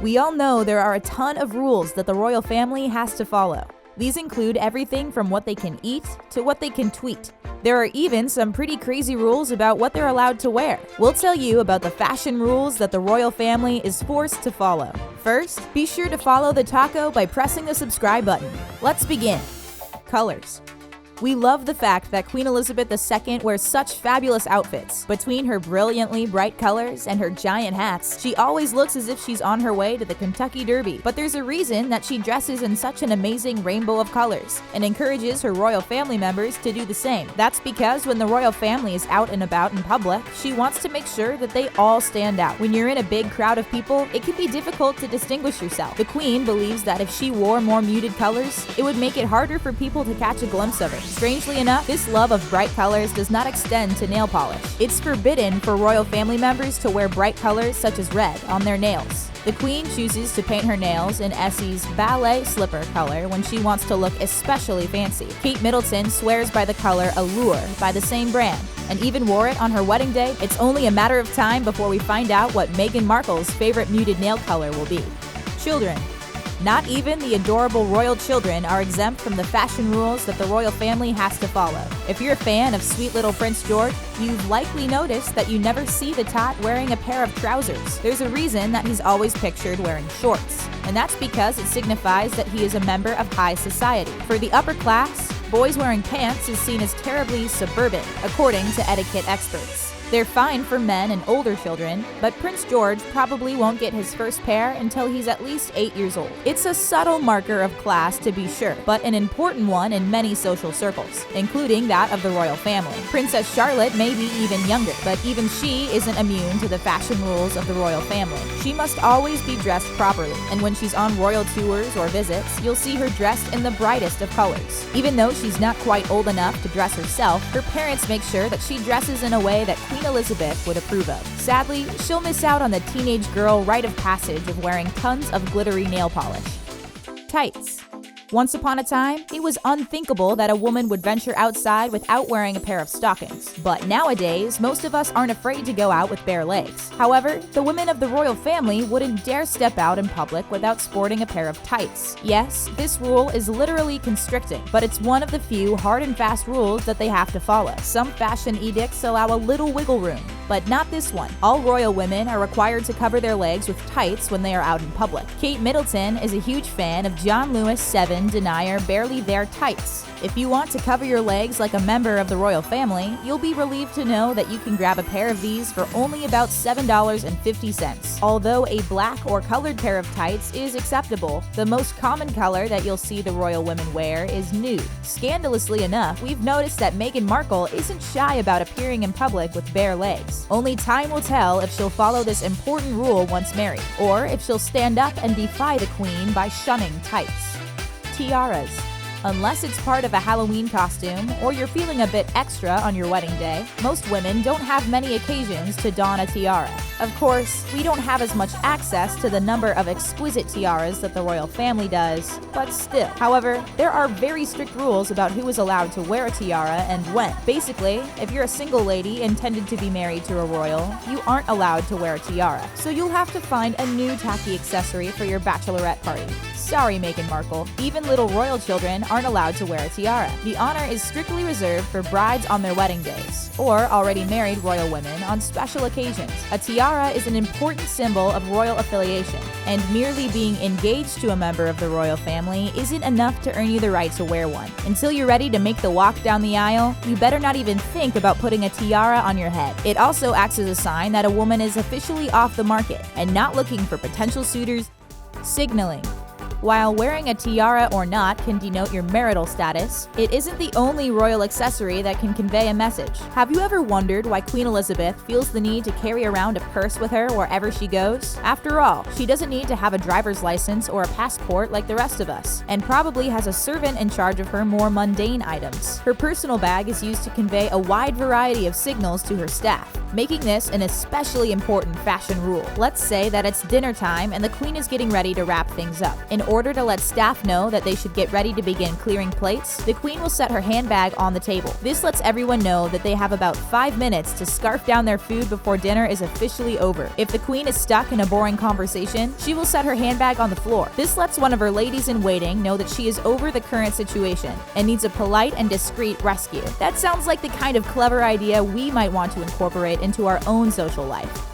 We all know there are a ton of rules that the royal family has to follow. These include everything from what they can eat to what they can tweet. There are even some pretty crazy rules about what they're allowed to wear. We'll tell you about the fashion rules that the royal family is forced to follow. First, be sure to follow the taco by pressing the subscribe button. Let's begin. Colors. We love the fact that Queen Elizabeth II wears such fabulous outfits. Between her brilliantly bright colors and her giant hats, she always looks as if she's on her way to the Kentucky Derby. But there's a reason that she dresses in such an amazing rainbow of colors and encourages her royal family members to do the same. That's because when the royal family is out and about in public, she wants to make sure that they all stand out. When you're in a big crowd of people, it can be difficult to distinguish yourself. The Queen believes that if she wore more muted colors, it would make it harder for people to catch a glimpse of her. Strangely enough, this love of bright colors does not extend to nail polish. It's forbidden for royal family members to wear bright colors such as red on their nails. The Queen chooses to paint her nails in Essie's ballet slipper color when she wants to look especially fancy. Kate Middleton swears by the color Allure by the same brand, and even wore it on her wedding day. It's only a matter of time before we find out what Meghan Markle's favorite muted nail color will be. Children. Not even the adorable royal children are exempt from the fashion rules that the royal family has to follow. If you're a fan of sweet little Prince George, you've likely noticed that you never see the tot wearing a pair of trousers. There's a reason that he's always pictured wearing shorts, and that's because it signifies that he is a member of high society. For the upper class, boys wearing pants is seen as terribly suburban, according to etiquette experts. They're fine for men and older children, but Prince George probably won't get his first pair until he's at least 8 years old. It's a subtle marker of class to be sure, but an important one in many social circles, including that of the royal family. Princess Charlotte may be even younger, but even she isn't immune to the fashion rules of the royal family. She must always be dressed properly, and when she's on royal tours or visits, you'll see her dressed in the brightest of colors. Even though she's not quite old enough to dress herself, her parents make sure that she dresses in a way that Queen Elizabeth would approve of. Sadly, she'll miss out on the teenage girl rite of passage of wearing tons of glittery nail polish. Tights. Once upon a time, it was unthinkable that a woman would venture outside without wearing a pair of stockings. But nowadays, most of us aren't afraid to go out with bare legs. However, the women of the royal family wouldn't dare step out in public without sporting a pair of tights. Yes, this rule is literally constricting, but it's one of the few hard and fast rules that they have to follow. Some fashion edicts allow a little wiggle room, but not this one. All royal women are required to cover their legs with tights when they are out in public. Kate Middleton is a huge fan of John Lewis 7 Denier Barely There tights. If you want to cover your legs like a member of the royal family, you'll be relieved to know that you can grab a pair of these for only about $7.50. Although a black or colored pair of tights is acceptable, the most common color that you'll see the royal women wear is nude. Scandalously enough, we've noticed that Meghan Markle isn't shy about appearing in public with bare legs. Only time will tell if she'll follow this important rule once married, or if she'll stand up and defy the Queen by shunning tights. Tiaras. Unless it's part of a Halloween costume or you're feeling a bit extra on your wedding day, most women don't have many occasions to don a tiara. Of course, we don't have as much access to the number of exquisite tiaras that the royal family does, but still. However, there are very strict rules about who is allowed to wear a tiara and when. Basically, if you're a single lady intended to be married to a royal, you aren't allowed to wear a tiara, so you'll have to find a new tacky accessory for your bachelorette party. Sorry, Meghan Markle, even little royal children aren't allowed to wear a tiara. The honor is strictly reserved for brides on their wedding days, or already married royal women on special occasions. A tiara is an important symbol of royal affiliation, and merely being engaged to a member of the royal family isn't enough to earn you the right to wear one. Until you're ready to make the walk down the aisle, you better not even think about putting a tiara on your head. It also acts as a sign that a woman is officially off the market and not looking for potential suitors. Signaling. While wearing a tiara or not can denote your marital status, it isn't the only royal accessory that can convey a message. Have you ever wondered why Queen Elizabeth feels the need to carry around a purse with her wherever she goes? After all, she doesn't need to have a driver's license or a passport like the rest of us, and probably has a servant in charge of her more mundane items. Her personal bag is used to convey a wide variety of signals to her staff, making this an especially important fashion rule. Let's say that it's dinner time and the Queen is getting ready to wrap things up. In order to let staff know that they should get ready to begin clearing plates, the Queen will set her handbag on the table. This lets everyone know that they have about 5 minutes to scarf down their food before dinner is officially over. If the Queen is stuck in a boring conversation, she will set her handbag on the floor. This lets one of her ladies-in-waiting know that she is over the current situation and needs a polite and discreet rescue. That sounds like the kind of clever idea we might want to incorporate into our own social life.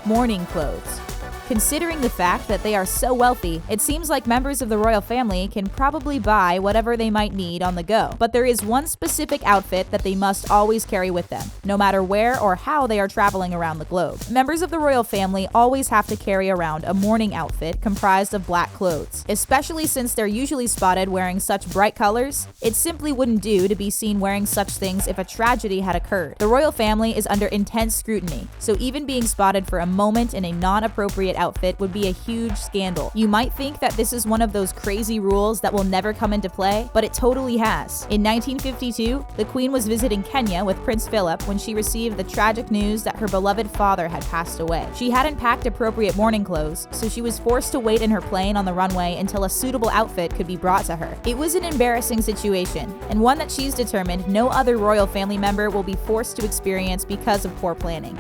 Mourning clothes. Considering the fact that they are so wealthy, it seems like members of the royal family can probably buy whatever they might need on the go. But there is one specific outfit that they must always carry with them, no matter where or how they are traveling around the globe. Members of the royal family always have to carry around a mourning outfit comprised of black clothes. Especially since they're usually spotted wearing such bright colors, it simply wouldn't do to be seen wearing such things if a tragedy had occurred. The royal family is under intense scrutiny, so even being spotted for a moment in a non-appropriate outfit would be a huge scandal. You might think that this is one of those crazy rules that will never come into play, but it totally has. In 1952, the Queen was visiting Kenya with Prince Philip when she received the tragic news that her beloved father had passed away. She hadn't packed appropriate mourning clothes, so she was forced to wait in her plane on the runway until a suitable outfit could be brought to her. It was an embarrassing situation, and one that she's determined no other royal family member will be forced to experience because of poor planning.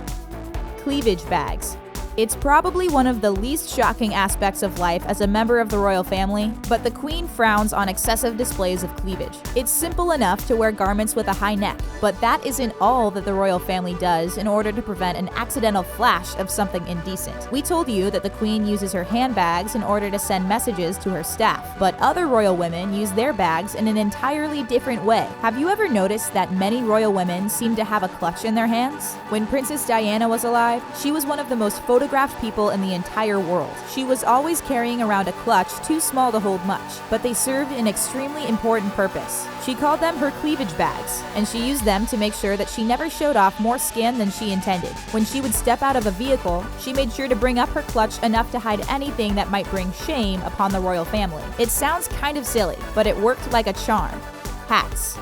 Cleavage bags. It's probably one of the least shocking aspects of life as a member of the royal family, but the Queen frowns on excessive displays of cleavage. It's simple enough to wear garments with a high neck, but that isn't all that the royal family does in order to prevent an accidental flash of something indecent. We told you that the Queen uses her handbags in order to send messages to her staff, but other royal women use their bags in an entirely different way. Have you ever noticed that many royal women seem to have a clutch in their hands? When Princess Diana was alive, she was one of the most photographed people in the entire world. She was always carrying around a clutch too small to hold much, but they served an extremely important purpose. She called them her cleavage bags, and she used them to make sure that she never showed off more skin than she intended. When she would step out of a vehicle, she made sure to bring up her clutch enough to hide anything that might bring shame upon the royal family. It sounds kind of silly, but it worked like a charm. Hats.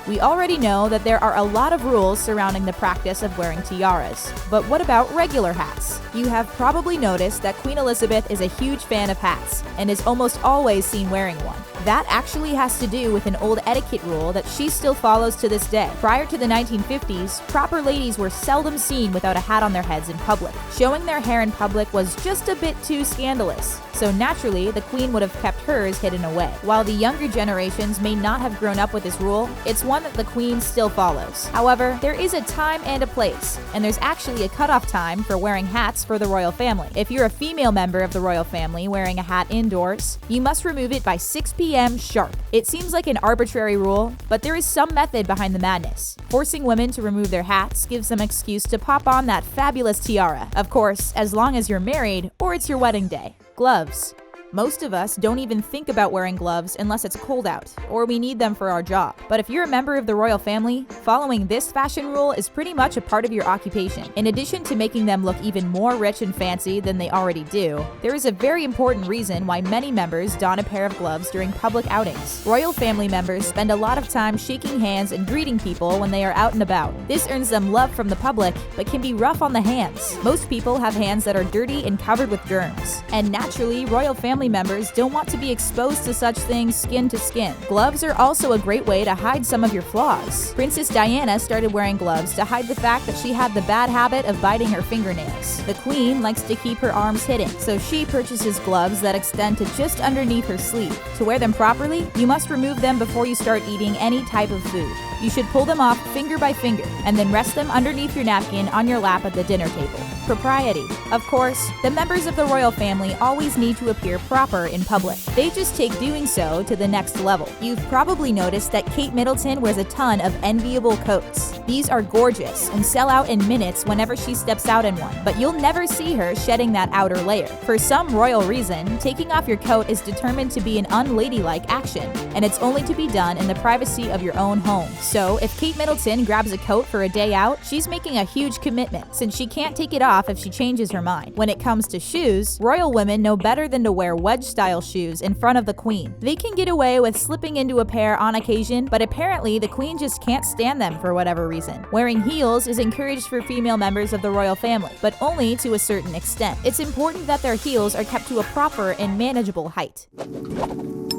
We already know that there are a lot of rules surrounding the practice of wearing tiaras, but what about regular hats? You have probably noticed that Queen Elizabeth is a huge fan of hats, and is almost always seen wearing one. That actually has to do with an old etiquette rule that she still follows to this day. Prior to the 1950s, proper ladies were seldom seen without a hat on their heads in public. Showing their hair in public was just a bit too scandalous, so naturally, the Queen would have kept hers hidden away. While the younger generations may not have grown up with this rule, it's one that the Queen still follows. However, there is a time and a place, and there's actually a cutoff time for wearing hats for the royal family. If you're a female member of the royal family wearing a hat indoors, you must remove it by 6 p.m. sharp. It seems like an arbitrary rule, but there is some method behind the madness. Forcing women to remove their hats gives them an excuse to pop on that fabulous tiara. Of course, as long as you're married or it's your wedding day. Gloves. Most of us don't even think about wearing gloves unless it's cold out, or we need them for our job. But if you're a member of the royal family, following this fashion rule is pretty much a part of your occupation. In addition to making them look even more rich and fancy than they already do, there is a very important reason why many members don a pair of gloves during public outings. Royal family members spend a lot of time shaking hands and greeting people when they are out and about. This earns them love from the public, but can be rough on the hands. Most people have hands that are dirty and covered with germs, and naturally, royal family members don't want to be exposed to such things skin to skin. Gloves are also a great way to hide some of your flaws. Princess Diana started wearing gloves to hide the fact that she had the bad habit of biting her fingernails. The Queen likes to keep her arms hidden, so she purchases gloves that extend to just underneath her sleeve. To wear them properly, you must remove them before you start eating any type of food. You should pull them off finger by finger, and then rest them underneath your napkin on your lap at the dinner table. Propriety. Of course, the members of the royal family always need to appear proper in public. They just take doing so to the next level. You've probably noticed that Kate Middleton wears a ton of enviable coats. These are gorgeous and sell out in minutes whenever she steps out in one, but you'll never see her shedding that outer layer. For some royal reason, taking off your coat is determined to be an unladylike action, and it's only to be done in the privacy of your own home. So, if Kate Middleton grabs a coat for a day out, she's making a huge commitment, since she can't take it off if she changes her mind. When it comes to shoes, royal women know better than to wear wedge-style shoes in front of the Queen. They can get away with slipping into a pair on occasion, but apparently the Queen just can't stand them for whatever reason. reason. Wearing heels is encouraged for female members of the royal family, but only to a certain extent. It's important that their heels are kept to a proper and manageable height.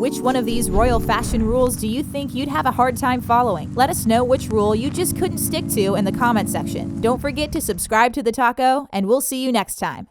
Which one of these royal fashion rules do you think you'd have a hard time following? Let us know which rule you just couldn't stick to in the comment section. Don't forget to subscribe to The Taco, and we'll see you next time.